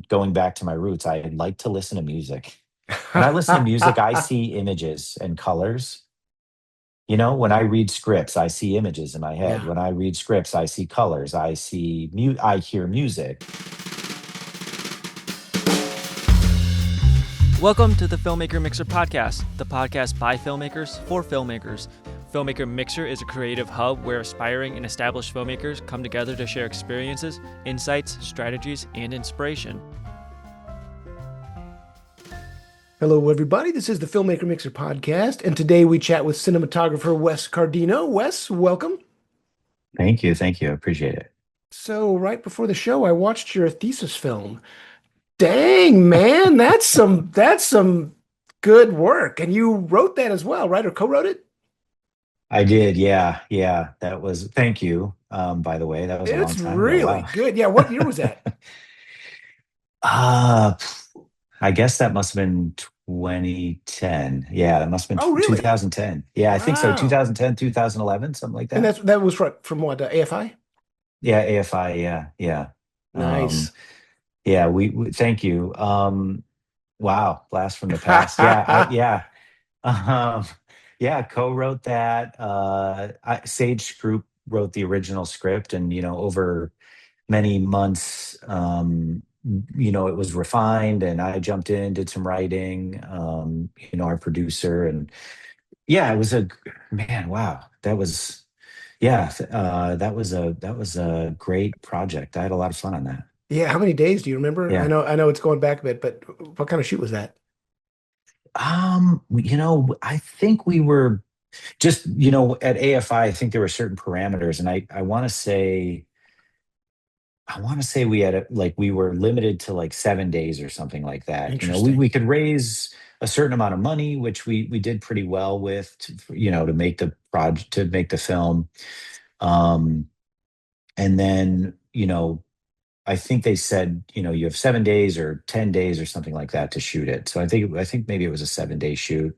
going back to my roots, I like to listen to music. When I listen to music, I see images and colors. When I read scripts, I see images in my head. Yeah. When I read scripts, I see colors. I hear music. Welcome to the Filmmaker Mixer podcast, the podcast by filmmakers for filmmakers. Filmmaker Mixer is a creative hub where aspiring and established filmmakers come together to share experiences, insights, strategies, and inspiration. Hello, everybody. This is the Filmmaker Mixer podcast, and today we chat with cinematographer Wes Cardino. Wes, welcome. Thank you. Thank you. I appreciate it. So, right before the show, I watched your thesis film. Dang, man, that's some good work. And you wrote that as well, right? Or co-wrote it? I did. Yeah. Yeah. Thank you. By the way, that was a long It's time ago. really Wow. good. Yeah, what year was that? Uh, I guess that must have been 2010. Yeah, that must have Oh, been really? 2010. Yeah, I think so. Wow. 2010, 2011, something like And that. that was from what, AFI? Yeah, AFI. Yeah, yeah. Um, Nice. we thank you. Wow, blast from the past. Yeah, um, yeah, co-wrote that. Sage Group wrote the original script, and over many months, it was refined, and I jumped in, did some writing. Our producer, and yeah, it was a man. Wow, that was yeah, that was a great project. I had a lot of fun on that. Yeah, how many days do you remember? I Yeah. know, I know it's going back a bit, but what kind of shoot was that? I think we were just, at AFI, I think there were certain parameters, and I want to say we had like we were limited to like 7 days or something like that. Interesting. We could raise a certain amount of money, which we did pretty well with, to make the project, to make the film. Um, and then, I think they said, you have 7 days or 10 days or something like that to shoot it. So I think maybe it was a 7 day shoot,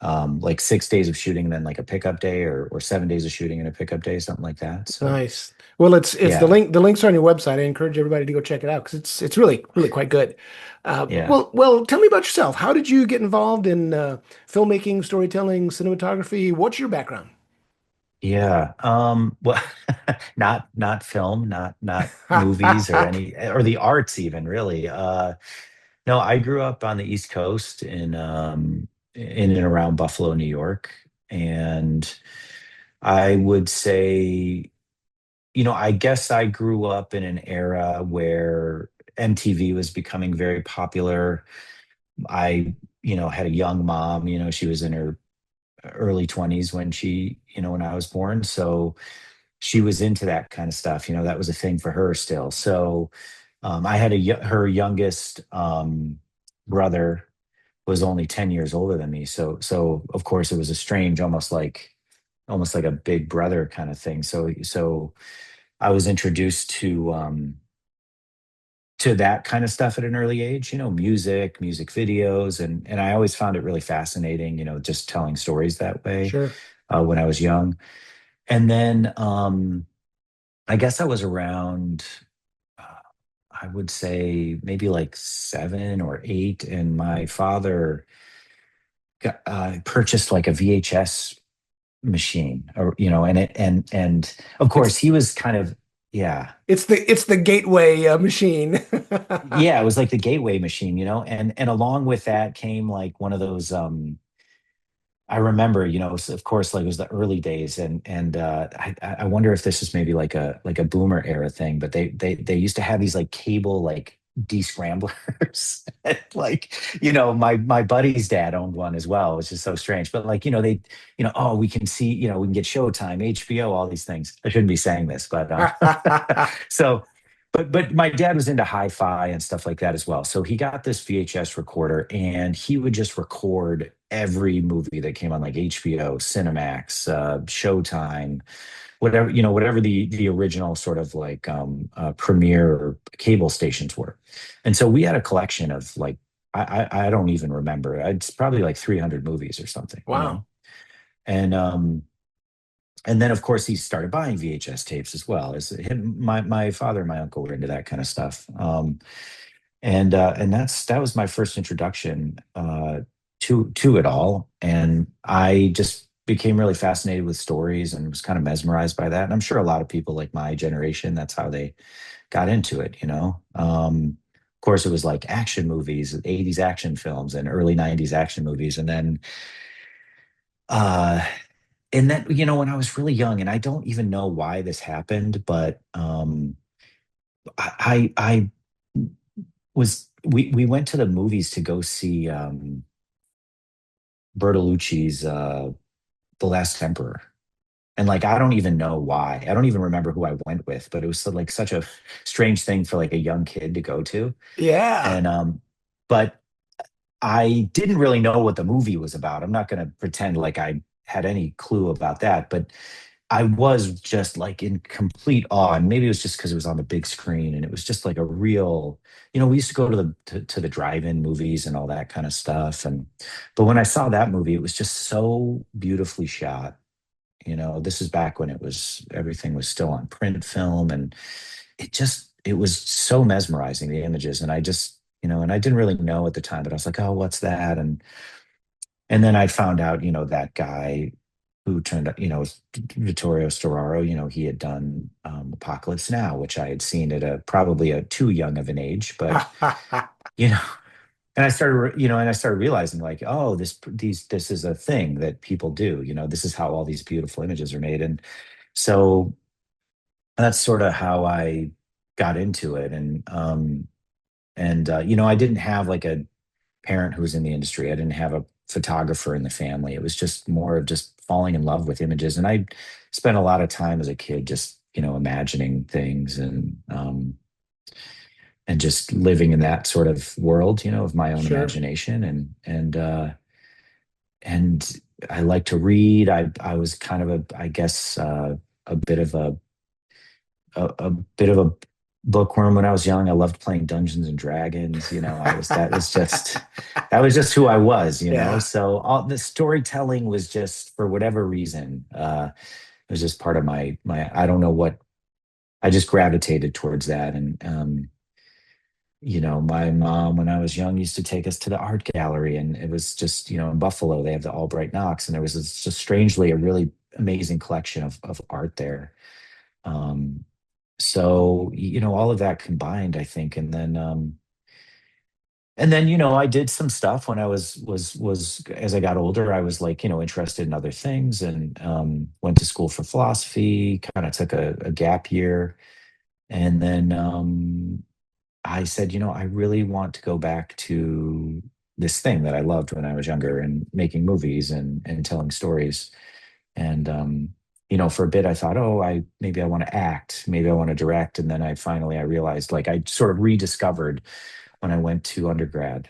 like 6 days of shooting and then like a pickup day, or 7 days of shooting and a pickup day, something like that. So Nice. Well, it's the yeah, links are on your website. I encourage everybody to go check it out because it's really quite good. yeah. Well, tell me about yourself. How did you get involved in filmmaking, storytelling, cinematography? What's your background? Yeah. Well, not film, not movies or or the arts even, really. No, I grew up on the East Coast in and around Buffalo, New York. And I would say, I guess I grew up in an era where MTV was becoming very popular. I, had a young mom, she was in her early 20s when I was born. So she was into that kind of stuff. That was a thing for her still. So I had her youngest brother was only 10 years older than me. So of course it was a strange, almost like a big brother kind of thing. So I was introduced to that kind of stuff at an early age, music videos, and I always found it really fascinating, just telling stories that way, Sure. when I was young. And then I guess I was around, uh, I would say maybe like 7 or 8, and my father purchased like a VHS machine, or and of course It's he was kind of, yeah. it's the gateway machine. Yeah, it was like the gateway machine, and along with that came like one of those. I remember, of course, like it was the early days, and I wonder if this is maybe like a boomer era thing, but they used to have these like cable like descramblers. Like, my buddy's dad owned one as well, which is so strange. But like, they, oh, we can see, we can get Showtime, HBO, all these things. I shouldn't be saying this, but so but my dad was into hi-fi and stuff like that as well. So he got this VHS recorder, and he would just record every movie that came on like HBO, Cinemax, Showtime, whatever the original sort of like premiere or cable stations were. And so we had a collection of like, I don't even remember. It's probably like 300 movies or something, Wow. and then, of course, he started buying VHS tapes as well. As him, my father and my uncle were into that kind of stuff. And that was my first introduction to it all, and I just became really fascinated with stories and was kind of mesmerized by that. And I'm sure a lot of people like my generation, that's how they got into it, you know. Of course, it was like action movies, 80s action films and early 90s action movies. Uh, and then, you know, when I was really young, and I don't even know why this happened, but I we went to the movies to go see Bertolucci's The Last Emperor. And like I don't even know why. I don't even remember who I went with, but it was like such a strange thing for like a young kid to go to. Yeah. And but I didn't really know what the movie was about. I'm not going to pretend like I had any clue about that, but I was just like in complete awe. And maybe it was just because it was on the big screen and it was just like a real, you know, we used to go to to the drive-in movies and all that kind of stuff. And but when I saw that movie, it was just so beautifully shot. You know, this is back when it was everything was still on print film, and it was so mesmerizing, the images. And I just, you know, and I didn't really know at the time, but I was like, oh, what's that? And then I found out, you know, that guy who turned up, you know, Vittorio Storaro, you know, he had done Apocalypse Now, which I had seen at a probably a too young of an age, but you know, and I started, you know, and I started realizing like, oh, this is a thing that people do. You know, this is how all these beautiful images are made, and so that's sort of how I got into it. And you know, I didn't have like a parent who was in the industry. I didn't have a photographer in the family. It was just more of just falling in love with images. And I spent a lot of time as a kid just, you know, imagining things and just living in that sort of world, you know, of my own Sure. imagination. And I like to read. I was kind of I guess, a bit of a bit of a bookworm when I was young. I loved playing Dungeons and Dragons. You know, I was that was just who I was. You know, Yeah, so all the storytelling was just for whatever reason. It was just part of my. I don't know what. I just gravitated towards that, and you know, my mom when I was young used to take us to the art gallery, and it was just, you know, in Buffalo they have the Albright Knox, and there was this, just strangely a really amazing collection of art there. Um, so you know, all of that combined, I think. And then, you know, I did some stuff when I was as I got older. I was like, you know, interested in other things, and went to school for philosophy, kind of took a gap year. And then I said, you know, I really want to go back to this thing that I loved when I was younger, and making movies and telling stories. And you know, for a bit I thought, oh, I maybe I want to act, maybe I want to direct. And then I realized, like, I sort of rediscovered when I went to undergrad,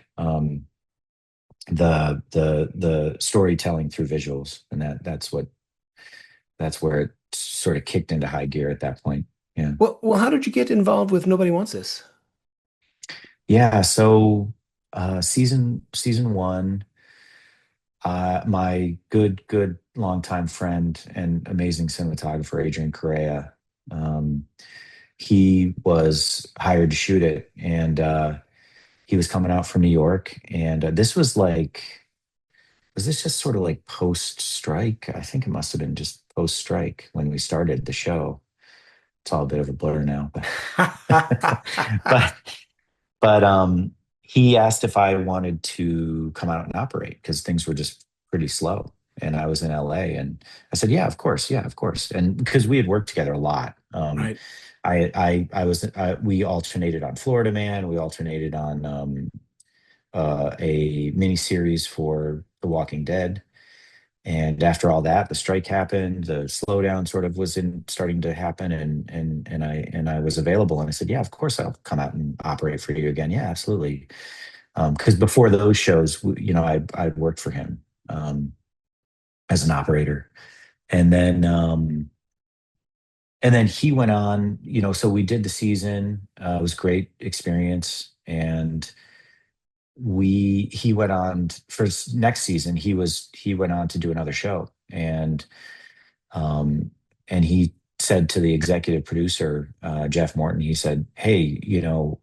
the storytelling through visuals, and that's where it sort of kicked into high gear at that point. Yeah, well, how did you get involved with Nobody Wants This? yeah. So season one, my good longtime friend and amazing cinematographer Adrian Correa, um, he was hired to shoot it, and he was coming out from New York, and this was like, was this just sort of like post strike? I think it must have been just post strike when we started the show. It's all a bit of a blur now, but but but he asked if I wanted to come out and operate because things were just pretty slow. And I was in LA, and I said, yeah, of course. Yeah, of course. And because we had worked together a lot. Right. We alternated on Florida Man. We alternated on a mini series for The Walking Dead. And after all that, the strike happened. The slowdown sort of was in starting to happen, and I was available. And I said, "Yeah, of course I'll come out and operate for you again. Yeah, absolutely." Because before those shows, you know, I worked for him as an operator, and then he went on. You know, so we did the season. It was a great experience, and he went on for next season. He went on to do another show, um, and he said to the executive producer, Jeff Morton, he said, "Hey,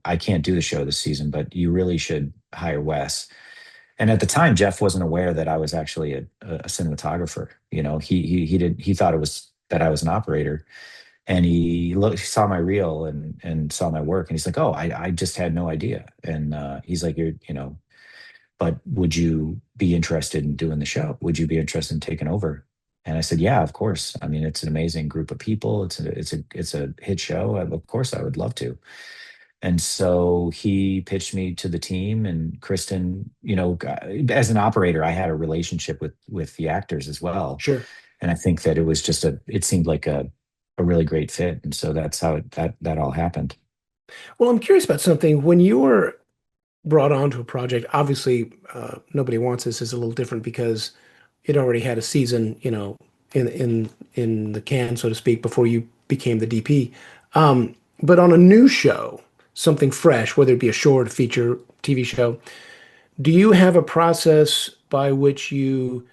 I can't do the show this season, but you really should hire Wes." And at the time, Jeff wasn't aware that I was actually a cinematographer. He thought it was that I was an operator, and he saw my reel and saw my work, and he's like, "Oh, I just had no idea." And he's like, but would you be interested in doing the show? Would you be interested in taking over?" And I said, "Yeah, of course. I mean, it's an amazing group of people. It's a hit show. Of course, I would love to." And so he pitched me to the team, and Kristen, as an operator, I had a relationship with the actors as well. Sure. And I think that it seemed like a really great fit. And so that's how that all happened. Well, I'm curious about something. When you were brought onto a project, obviously, nobody wants this is a little different because it already had a season, in the can, so to speak, before you became the DP. But on a new show, something fresh, whether it be a short, feature, TV show, do you have a process by which you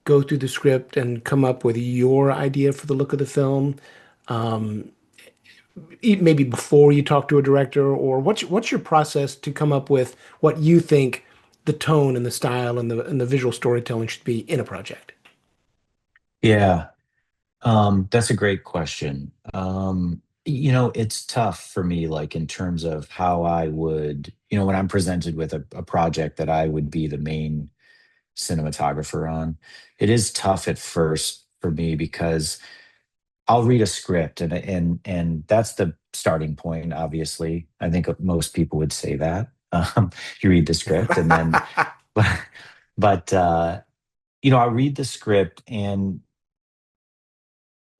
go through the script and come up with your idea for the look of the film? Maybe before you talk to a director, or what's your process to come up with what you think the tone and the style and the visual storytelling should be in a project? Yeah. That's a great question. It's tough for me, like in terms of how I would, when I'm presented with a project that I would be the main cinematographer on, it is tough at first for me because I'll read a script and that's the starting point, obviously. I think most people would say that. You read the script and then, but, but I read the script and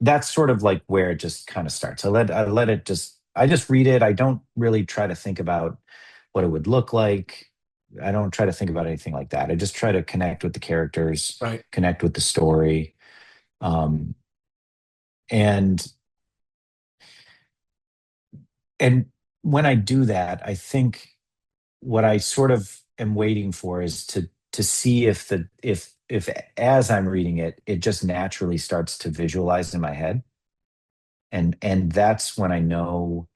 that's sort of like where it just kind of starts. I let it I just read it. I don't really try to think about what it would look like. I don't try to think about anything like that. I just try to connect with the characters, Right. connect with the story. Um, and and when I do that, I think what I sort of am waiting for is to see if as I'm reading it, it just naturally starts to visualize in my head. And that's when I know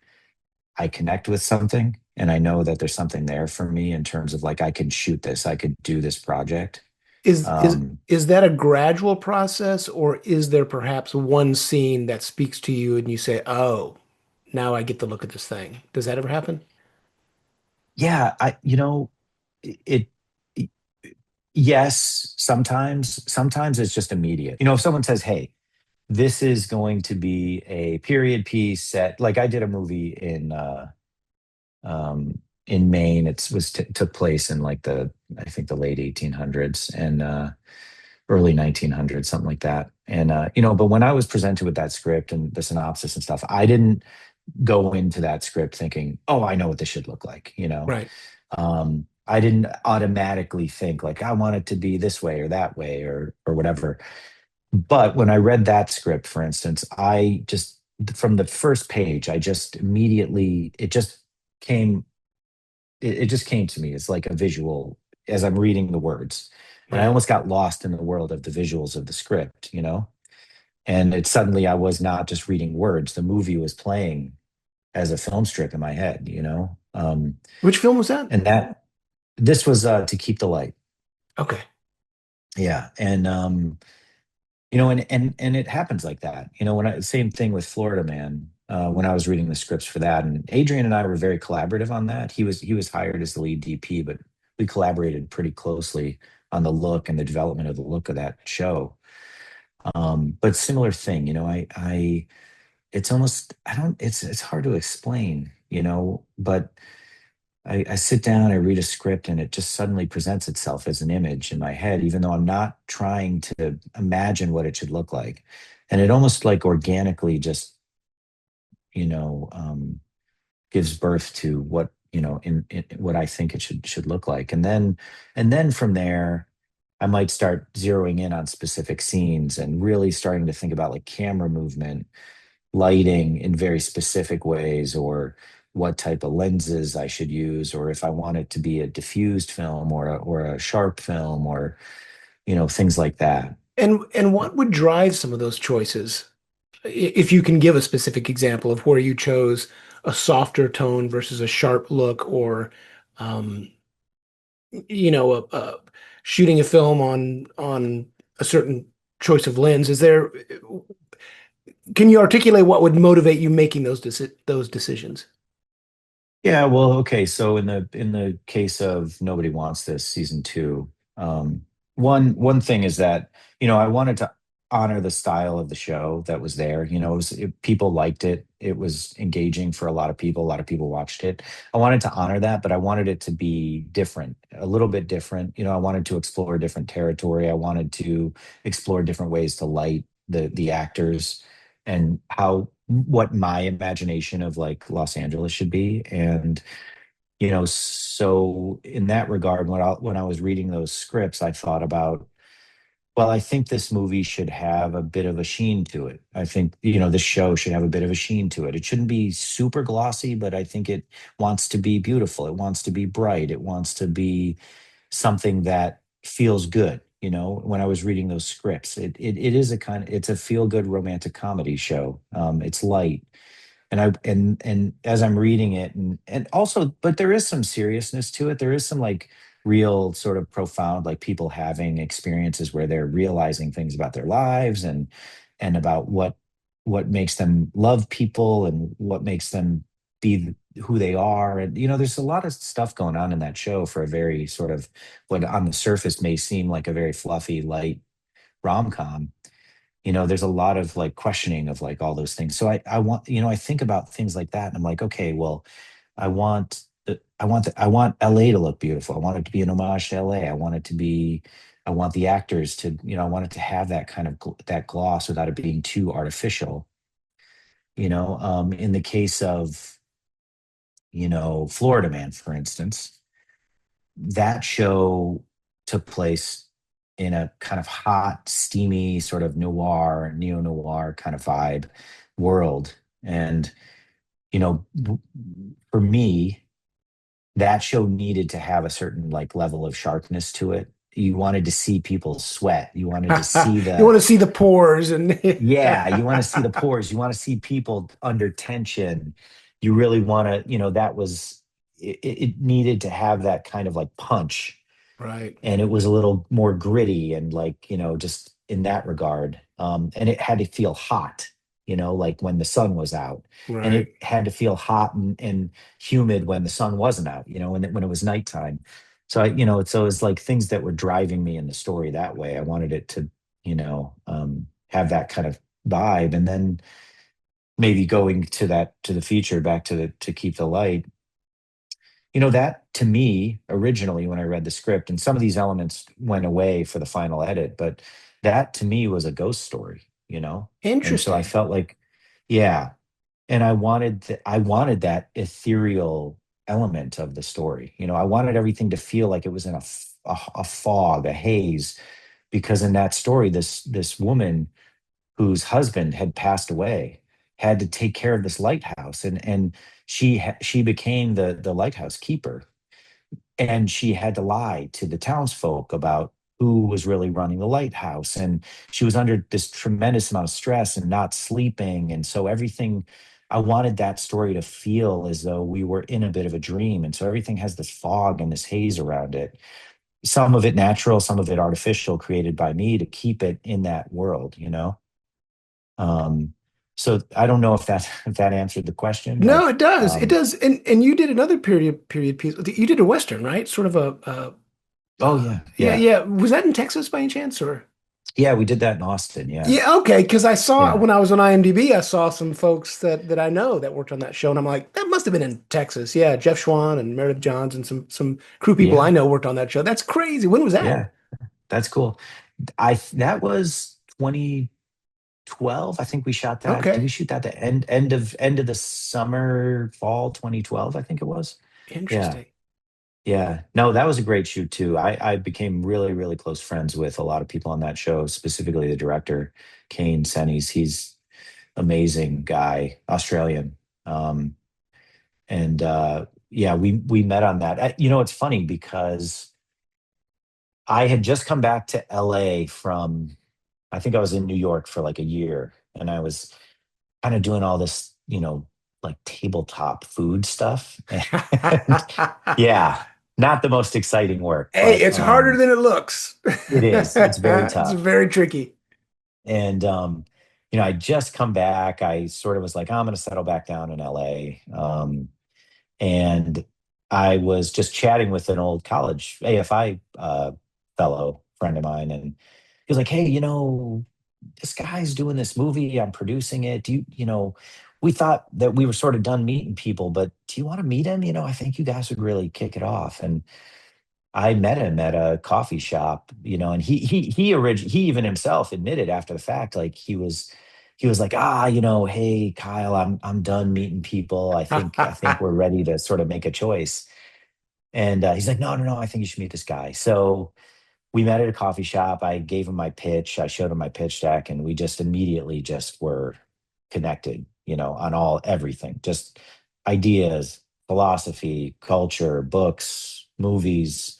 I connect with something and I know that there's something there for me in terms of like I could shoot this, I could do this project. Is is Um, is that a gradual process, or is there perhaps one scene that speaks to you and you say, "Oh, now I get to look at this thing"? Does that ever happen? yeah, it, it yes, sometimes it's just immediate. If someone says, "Hey, this is going to be a period piece set," like I did a movie in Maine. Took place in like I think the late 1800s and early 1900s, something like that. And but when I was presented with that script and the synopsis and stuff, I didn't go into that script thinking, "Oh, I know what this should look like." Right. I didn't automatically think like I want it to be this way or that way or whatever. But when I read that script, for instance, I just from the first page, I just immediately came it just came to me as like a visual as I'm reading the words. And I Right. almost got lost in the world of the visuals of the script. And it suddenly I was not just reading words. The movie was playing as a film strip in my head. Which film was that? And that this was To Keep the Light. Okay. Yeah. And it happens like that. Same thing with Florida Man. When I was reading the scripts for that, and Adrian and I were very collaborative on that. He was hired as the lead DP, but we collaborated pretty closely on the look and the development of the look of that show. But similar thing, it's almost I don't it's hard to explain, but I sit down, I read a script, and it just suddenly presents itself as an image in my head, even though I'm not trying to imagine what it should look like. And it almost like organically just, you know, um, gives birth to what, in what I think it should look like. And then from there, I might start zeroing in on specific scenes and really starting to think about like camera movement, lighting in very specific ways, or what type of lenses I should use, or if I want it to be a diffused film or a sharp film, or things like that. And what would drive some of those choices? If you can give a specific example of where you chose a softer tone versus a sharp look, or um, shooting a film on a certain choice of lens, can you articulate what would motivate you making those decisions? Yeah, well, okay. So in the case of Nobody Wants This season two, um, one thing is that I wanted to honor the style of the show that was there. People liked it. It was engaging for a lot of people. A lot of people watched it. I wanted to honor that, but I wanted it to be different, a little bit different. I wanted to explore different territory. I wanted to explore different ways to light the actors and how what my imagination of like Los Angeles should be. And so in that regard, when I was reading those scripts, I thought about, well, I think this movie should have a bit of a sheen to it. I think this show should have a bit of a sheen to it. It shouldn't be super glossy, but I think it wants to be beautiful. It wants to be bright. It wants to be something that feels good. When I was reading those scripts, it is it's a feel good romantic comedy show. It's light, and as I'm reading it, and also, but there is some seriousness to it. There is some like real sort of profound, like people having experiences where they're realizing things about their lives, and about what makes them love people and what makes them be who they are. And there's a lot of stuff going on in that show for a very sort of what on the surface may seem like a very fluffy, light rom-com. There's a lot of like questioning of like all those things. So I want, I think about things like that and I'm like, okay, well, I want LA to look beautiful. I want it to be an homage to LA. I want the actors to, I want it to have that kind of that gloss without it being too artificial. In the case of, Florida Man, for instance, that show took place in a kind of hot, steamy, sort of noir, neo noir kind of vibe world. And, for me, that show needed to have a certain like level of sharpness to it. You wanted to see people sweat. You wanted to see You the, want to see the pores and yeah, you want to see the pores. You want to see people under tension. You really want to, that was, it needed to have that kind of like punch, right, and it was a little more gritty and like just in that regard, and it had to feel hot, like when the sun was out, and right. it had to feel hot and humid when the sun wasn't out, when it was nighttime. So so it's like things that were driving me in the story that way. I wanted it to have that kind of vibe, and then maybe going to the future, back to Keep the Light. That to me, originally, when I read the script, and some of these elements went away for the final edit, but that to me was a ghost story, And so I Interesting. felt like, yeah. And I wanted that ethereal element of the story. I wanted everything to feel like it was in a fog, a haze, because in that story, this woman whose husband had passed away had to take care of this lighthouse, and she became the lighthouse keeper, and she had to lie to the townsfolk about who was really running the lighthouse, and she was under this tremendous amount of stress and not sleeping, and so everything, I wanted that story to feel as though we were in a bit of a dream, and so everything has this fog and this haze around it, some of it natural, some of it artificial, created by me to keep it in that world. um, so I don't know if that if that answered the question. No, Like, it does. It does. And you did another period piece. You did a Western, right? Sort of oh yeah, yeah, yeah, yeah. Was that in Texas by any chance, or? yeah, we did that in Austin. Yeah, Yeah, okay. Because I saw yeah, when I was on IMDb, I saw some folks that I know that worked on that show, and I'm like, that must have been in Texas. Yeah, Jeff Schwan and Meredith Johns and some crew people I yeah, know worked on that show. That's crazy. When was that? yeah. That's cool. I That was 2012. I think we shot that. Did we Okay, shoot that the end of the summer, fall 2012? I think it was. Yeah, interesting. yeah. No, that was a great shoot too. I became really really close friends with a lot of people on that show, specifically the director, Kane Sennies. He's amazing guy, Australian. And yeah, we met on that. It's funny because I had just come back to LA from, I think I was in New York for like a year, and I was kind of doing all this, like tabletop food stuff. And yeah, not the most exciting work, Hey, but it's harder than it looks. it is. It's very It's tough. very tricky. And I just come back. I sort of was like, "Oh, I'm going to settle back down in LA. And I was just chatting with an old college AFI fellow friend of mine, and he was like, "Hey, this guy's doing this movie. I'm producing it. We thought that we were sort of done meeting people, but do you want to meet him? I think you guys would really kick it off." And I met him at a coffee shop, and he even himself admitted after the fact, like he was like, hey Kyle, I'm done meeting people. I think we're ready to sort of make a choice. And he's like, no, no, no, I think you should meet this guy. So we met at a coffee shop. I gave him my pitch. I showed him my pitch deck, and we just immediately just were connected, on all everything, just ideas, philosophy, culture, books, movies.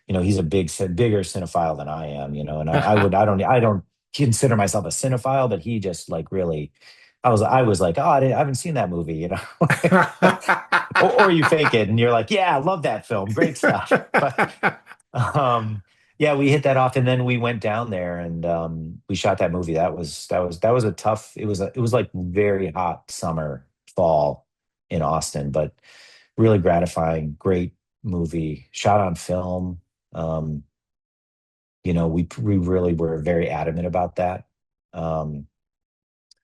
He's a bigger cinephile than I am, and I don't consider myself a cinephile, but he just like really, I was like, oh, I haven't seen that movie, or you fake it and you're like, yeah, I love that film, great stuff. But um, yeah, we hit that off, and then we went down there and we shot that movie. That was a tough. It was like very hot summer, fall in Austin, but really gratifying, great movie, shot on film. Um, we really were very adamant about that. Um,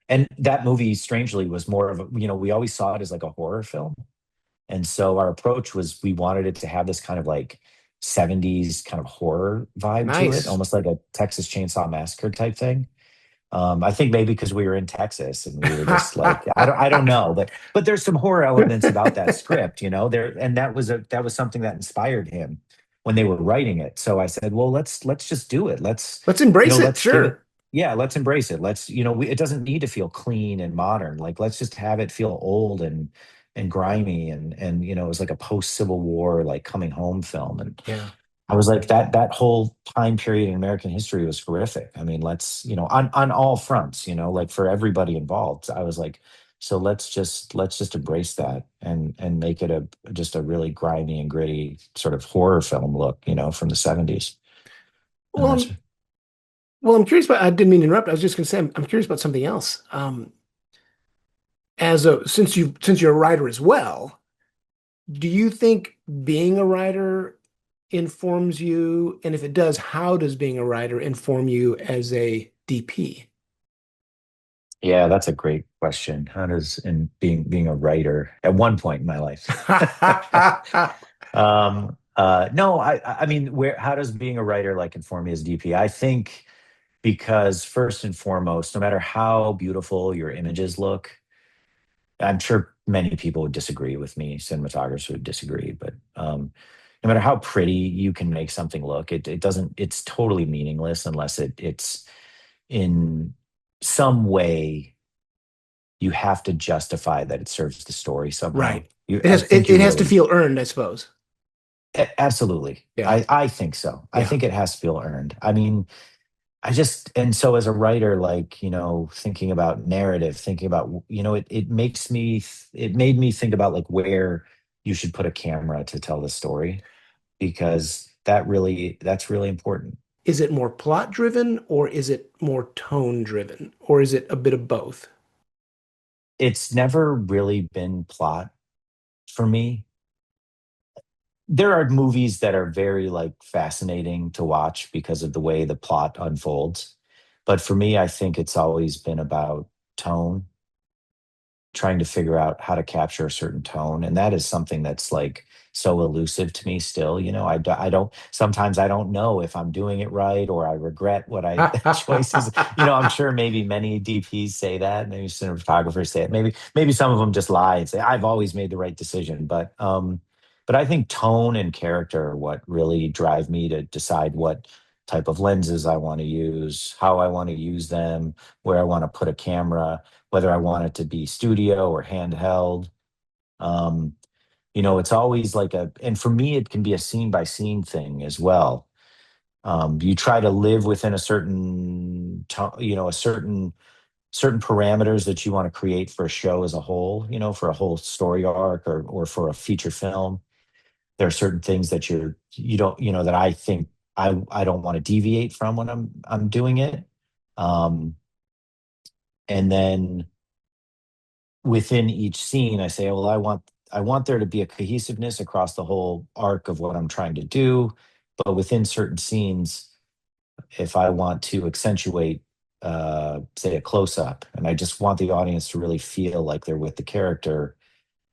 and that movie, strangely, was more of a, we always saw it as like a horror film. And so our approach was we wanted it to have this kind of like 70s kind of horror vibe to it, Nice. almost like a Texas Chainsaw Massacre type thing. I think maybe because we were in Texas and we were just like, I don't know, but there's some horror elements about that script, there, and that was something that inspired him when they were writing it. So I said, well, let's just do it. Let's embrace it. Let's give it, Sure. yeah, let's embrace it. It doesn't need to feel clean and modern. Like, let's just have it feel old and grimy, and it was like a post Civil War, like coming home film. And Yeah. I was like, that whole time period in American history was horrific. I mean, on all fronts, like for everybody involved. I was like, so let's just embrace that and make it just a really grimy and gritty sort of horror film look, from the 70s. And Well, that's I'm curious about, I didn't mean to interrupt. I was just going to say, I'm curious about something else. Since you're a writer as well, do you think being a writer informs you? And if it does, how does being a writer inform you as a DP? Yeah, that's a great question. How does in being a writer at one point in my life? No, I mean, where how does being a writer like inform me as DP? I think because first and foremost, no matter how beautiful your images look, I'm sure many people would disagree with me, cinematographers would disagree, but no matter how pretty you can make something look, it doesn't, it's totally meaningless unless it's in some way you have to justify that it serves the story somehow. Right. I think you It has to really, feel earned, I suppose. absolutely. Yeah. I think so. I Yeah. think it has to feel earned. I mean, and so as a writer, like, thinking about narrative, thinking about, it made me think about like where you should put a camera to tell the story, because that's really important. Is it more plot driven or is it more tone driven or is it a bit of both? It's never really been plot for me. There are movies that are very like fascinating to watch because of the way the plot unfolds. But for me, I think it's always been about tone, trying to figure out how to capture a certain tone. And that is something that's like so elusive to me still. I don't, sometimes I don't know if I'm doing it right, or I regret what I choices. I'm sure maybe many DPs say that, maybe cinematographers say it. Maybe some of them just lie and say, I've always made the right decision. But I think tone and character are what really drive me to decide what type of lenses I want to use, how I want to use them, where I want to put a camera, whether I want it to be studio or handheld. Um, it's always like and for me, it can be a scene by scene thing as well. You try to live within a certain, a certain certain parameters that you want to create for a show as a whole, for a whole story arc or for a feature film. There are certain things that you don't, that I think I don't want to deviate from when I'm doing it. Um, and then within each scene, I say, well, I want there to be a cohesiveness across the whole arc of what I'm trying to do. But within certain scenes, if I want to accentuate, say, a close up, and I just want the audience to really feel like they're with the character,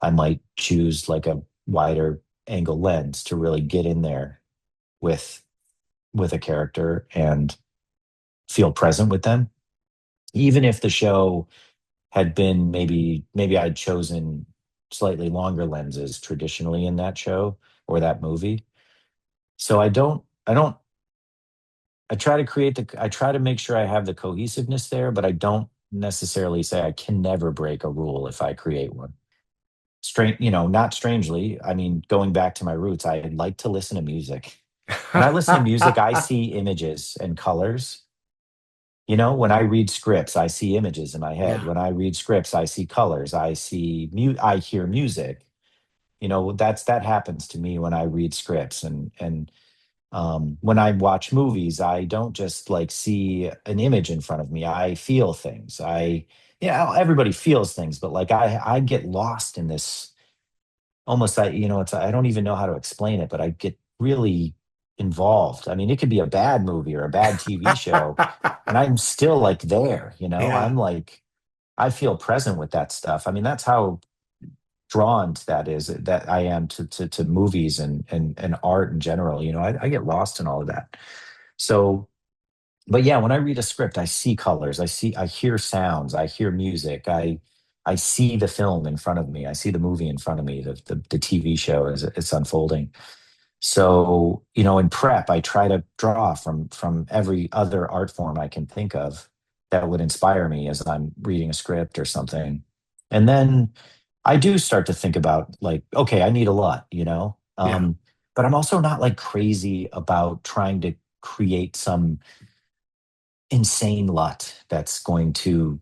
I might choose like a wider angle lens to really get in there with a character and feel present with them. Even if the show had been, maybe I'd chosen slightly longer lenses traditionally in that show or that movie. So I try to make sure I have the cohesiveness there, but I don't necessarily say I can never break a rule if I create one. Not strangely, I mean, going back to my roots, I like to listen to music. When I listen to music, I see images and colors. When I read scripts, I see images in my head. Yeah, When I read scripts, I see colors. I hear music. That happens to me when I read scripts, and when I watch movies, I don't just like see an image in front of me. I feel things. Yeah, everybody feels things, but like I get lost in this almost. I don't even know how to explain it, but I get really involved. I mean, it could be a bad movie or a bad TV show, and I'm still like there. yeah, I'm like I feel present with that stuff. I mean, that's how drawn to that I am to movies and art in general. I get lost in all of that. So, but yeah, when I read a script, I see colors, I hear sounds, I hear music, I see the film in front of me, I see the movie in front of me, the TV show as it's unfolding. So, in prep, I try to draw from every other art form I can think of that would inspire me as I'm reading a script or something. And then I do start to think about like, okay, I need a lot, yeah, but I'm also not like crazy about trying to create some insane LUT that's going to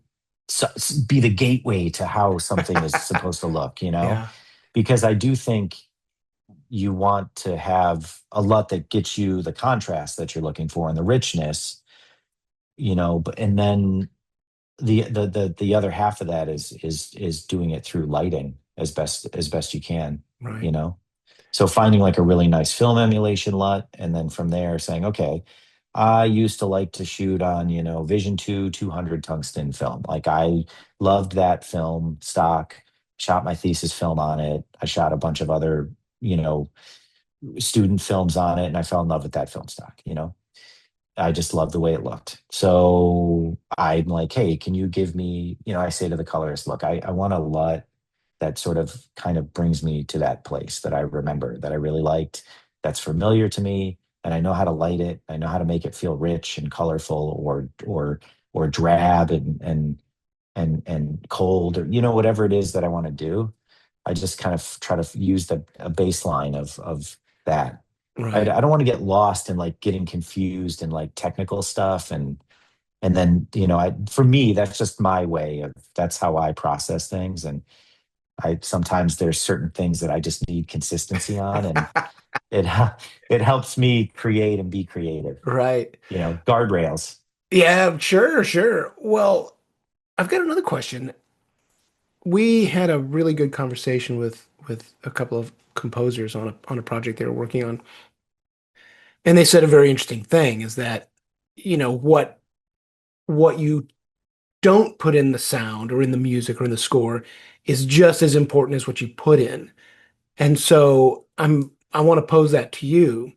be the gateway to how something is supposed to look, yeah, because I do think you want to have a LUT that gets you the contrast that you're looking for and the richness, but and then the other half of that is doing it through lighting as best you can, you right. know. So finding like a really nice film emulation LUT, and then from there saying, okay, I used to like to shoot on, Vision 2 200 tungsten film. Like I loved that film stock, shot my thesis film on it. I shot a bunch of other, you know, student films on it, and I fell in love with that film stock. I just loved the way it looked. So I'm like, hey, can you give me, I say to the colorist, look, I want a LUT that sort of kind of brings me to that place that I remember, that I really liked, that's familiar to me, and I know how to light it. I know how to make it feel rich and colorful or drab and cold, or whatever it is that I want to do. I just kind of try to use a baseline of that. I Right. don't want to get lost in like getting confused and like technical stuff, and then for me that's just my way of that's how I process things, and I sometimes there's certain things that I just need consistency on, and it it helps me create and be creative. Right. Guardrails. Yeah, sure, sure. Well, I've got another question. We had a really good conversation with a couple of composers on a project they were working on, and they said a very interesting thing is that, what you don't put in the sound or in the music or in the score is just as important as what you put in. And so I want to pose that to you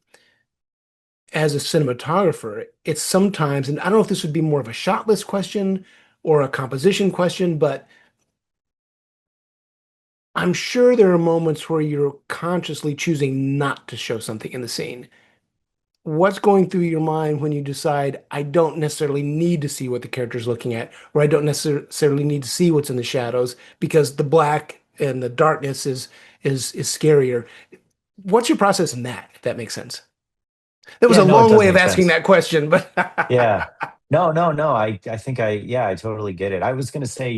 as a cinematographer. It's sometimes, and I don't know if this would be more of a shot list question or a composition question, but I'm sure there are moments where you're consciously choosing not to show something in the scene. What's going through your mind when you decide, I don't necessarily need to see what the character's looking at, or I don't necessarily need to see what's in the shadows because the black and the darkness is scarier. What's your process in that, if that makes sense? That was Yeah, a no, it long does way of make asking sense. that question, but Yeah. No, no, no. I think yeah, I totally get it. I was going to say,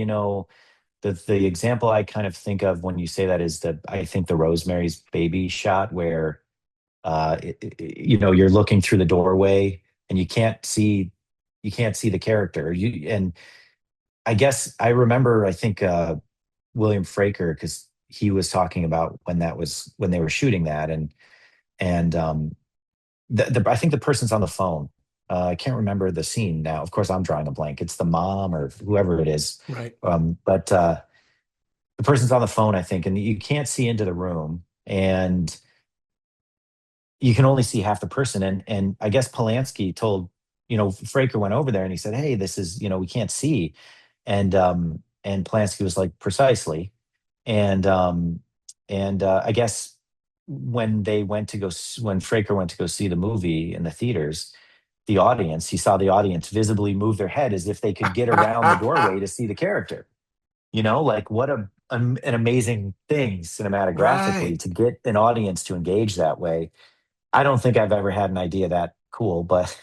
the example I kind of think of when you say that is I think the Rosemary's Baby shot where you're looking through the doorway and you can't see the character. And I guess I remember, I think William Fraker, because he was talking about when they were shooting that, and I think the person's on the phone. I can't remember the scene now. Of course, I'm drawing a blank. It's the mom or whoever it is. Right. But the person's on the phone, I think, and you can't see into the room, and you can only see half the person. And I guess Polanski told, Fraker went over there and he said, "Hey, this is, we can't see." And Polanski was like, "Precisely." And I guess when Fraker went to go see the movie in the theaters, he saw the audience visibly move their head as if they could get around the doorway to see the character. Like what an amazing thing cinematographically Right. to get an audience to engage that way. I don't think I've ever had an idea that cool, but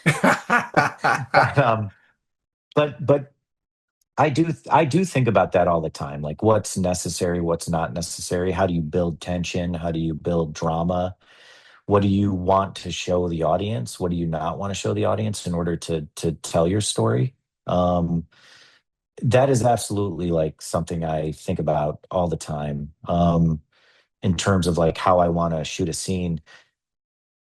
but but I do think about that all the time. Like what's necessary, what's not necessary. How do you build tension? How do you build drama? What do you want to show the audience? What do you not want to show the audience in order to tell your story? Um, that is absolutely like something I think about all the time. In terms of like how I want to shoot a scene.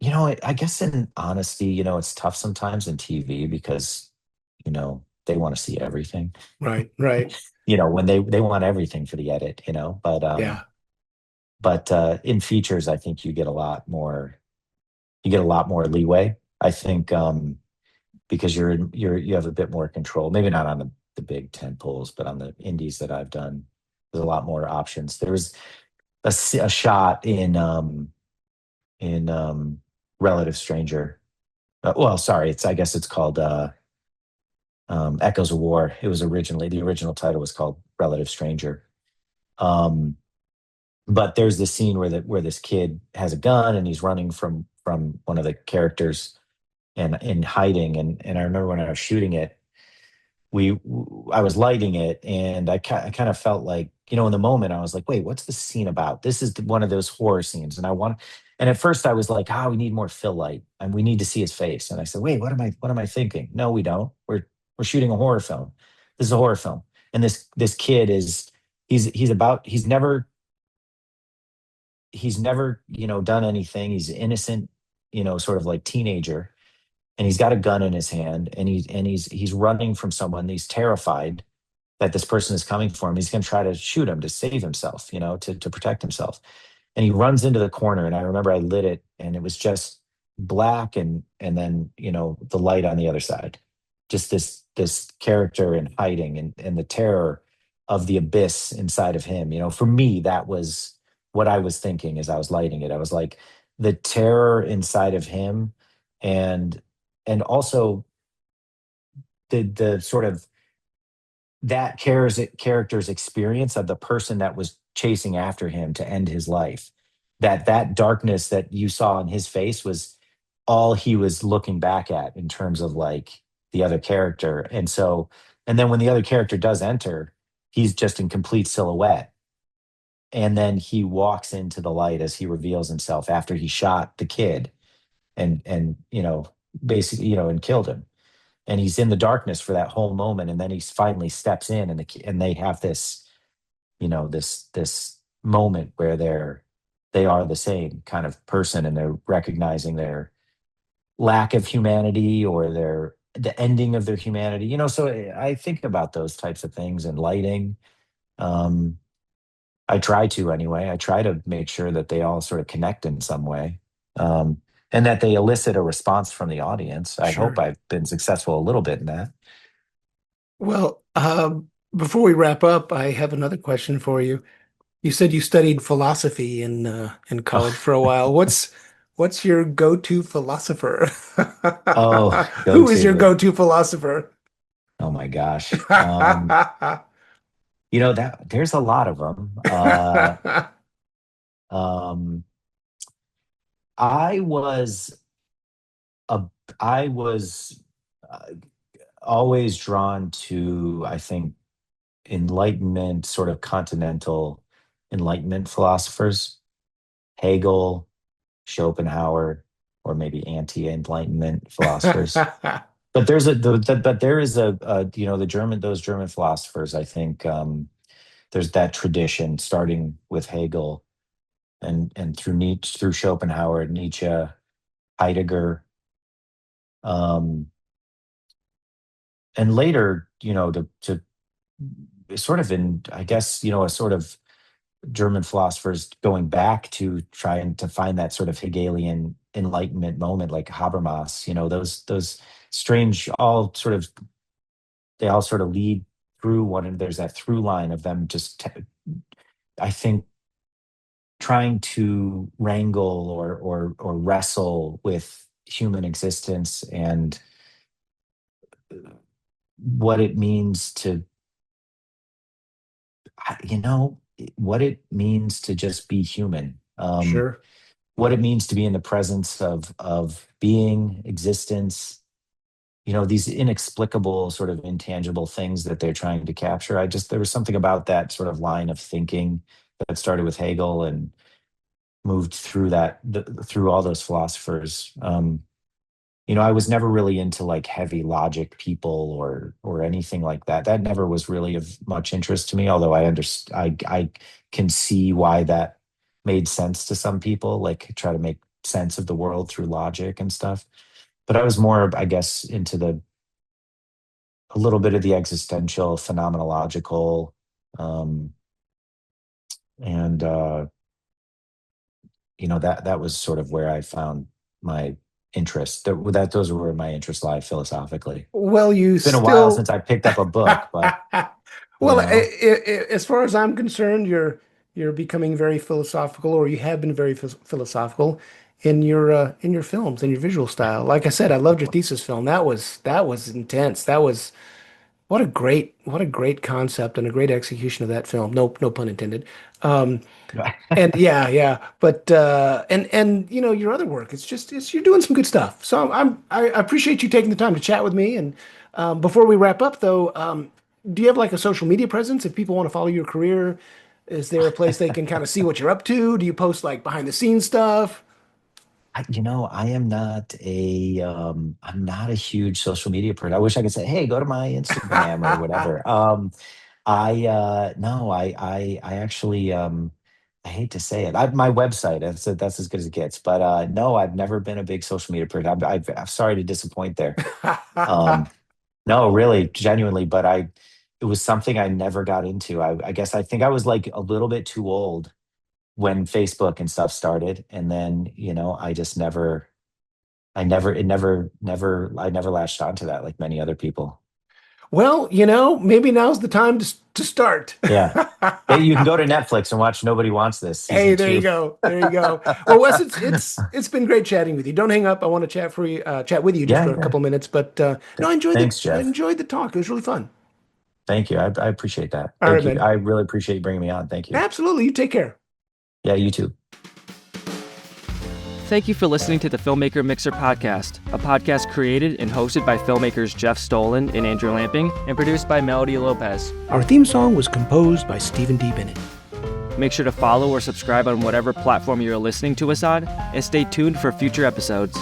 I guess in honesty, it's tough sometimes in TV because, they want to see everything. Right. Right. When they want everything for the edit, Yeah. but in features, I think you get a lot more leeway. I think because you have a bit more control. Maybe not on the big tent poles, but on the indies that I've done, there's a lot more options. There was a shot in Relative Stranger. Well, sorry, I guess it's called Echoes of War. The original title was called Relative Stranger. Um, but there's this scene where this kid has a gun and he's running from one of the characters and in hiding. And I remember when I was shooting it, I was lighting it, and I kind of felt like, in the moment I was like, wait, what's the scene about? This is one of those horror scenes, and at first I was like, we need more fill light and we need to see his face. And I said, wait, what am I thinking? No, we don't. We're shooting a horror film. This is a horror film, and this kid is he's never done anything. He's innocent, sort of like teenager, and he's got a gun in his hand, and he's running from someone. He's terrified that this person is coming for him. He's going to try to shoot him to save himself, to protect himself. And he runs into the corner, and I remember I lit it, and it was just black, and then the light on the other side, just this character in hiding, and the terror of the abyss inside of him. For me, that was what I was thinking as I was lighting it. I was like, the terror inside of him, and also the sort of that character's experience of the person that was chasing after him to end his life. That darkness that you saw in his face was all he was looking back at in terms of like the other character. And then when the other character does enter, he's just in complete silhouette. And then he walks into the light as he reveals himself after he shot the kid and basically, and killed him. And he's in the darkness for that whole moment, and then he finally steps in, and they have this moment where they are the same kind of person, and they're recognizing their lack of humanity, or the ending of their humanity. So I think about those types of things, and lighting. um I try to, anyway. I try to make sure that they all sort of connect in some way, um and that they elicit a response from the audience. I hope Sure. I've been successful a little bit in that. Well, before we wrap up, I have another question for you. You said you studied philosophy in college for a while. What's your go-to philosopher? Oh, go Who is your to. go-to philosopher? Oh my gosh. That there's a lot of them. Um, I was a I was always drawn to, I think, Enlightenment, sort of continental Enlightenment philosophers, Hegel, Schopenhauer, or maybe anti-Enlightenment philosophers. But but there is the German, those German philosophers. I think there's that tradition starting with Hegel and through Nietzsche, through Schopenhauer, Nietzsche, Heidegger, um, and later, to sort of in, I guess, a sort of German philosophers going back to trying to find that sort of Hegelian Enlightenment moment, like Habermas. Those strange, all sort of, they all sort of lead through one, and there's that through line of them just, I think, trying to wrangle or wrestle with human existence and what it means to, you know, what it means to just be human. Sure. What it means to be in the presence of being, existence, these inexplicable sort of intangible things that they're trying to capture. There was something about that sort of line of thinking that started with Hegel and moved through through all those philosophers. I was never really into like heavy logic people or anything like that. That never was really of much interest to me, although I can see why that made sense to some people, like try to make sense of the world through logic and stuff. But I was more, I guess, into a little bit of the existential, phenomenological, um, and that was sort of where I found my interest. Those were where my interests lie philosophically. Well, you It's been a while still, since I picked up a book, but you well, know, as far as I'm concerned, you're becoming very philosophical, or you have been very philosophical in your films and your visual style. Like I said, I loved your thesis film. That was intense. That was what a great concept and a great execution of that film. No pun intended. Um, and yeah, but and your other work, it's you're doing some good stuff. So I appreciate you taking the time to chat with me. And before we wrap up, though, do you have like a social media presence? If people want to follow your career, is there a place they can kind of see what you're up to? Do you post like behind the scenes stuff? I am not I'm not a huge social media person. I wish I could say, hey, go to my Instagram or whatever. I no, I actually I hate to say it. My website, that's as good as it gets. But no, I've never been a big social media person. I'm sorry to disappoint there. Um, no, really, genuinely. But it was something I never got into. I guess I think I was like a little bit too old when Facebook and stuff started, and then I just never, I never latched onto that like many other people. Well, maybe now's the time to start. Yeah. Hey, you can go to Netflix and watch Nobody Wants This Hey, season there you 2. go. There you go. Well, Wes, it's been great chatting with you. Don't hang up. I want to chat with you just Yeah, for a yeah. couple minutes. But no, Thanks, I Jeff. enjoyed the talk. It was really fun. Thank you. I appreciate that. All right, Thank you. man. I really appreciate you bringing me on. Thank you. Absolutely. You take care. Yeah, you too. Thank you for listening to the Filmmaker Mixer podcast, a podcast created and hosted by filmmakers Jeff Stolen and Andrew Lamping, and produced by Melody Lopez. Our theme song was composed by Stephen D. Bennett. Make sure to follow or subscribe on whatever platform you're listening to us on, and stay tuned for future episodes.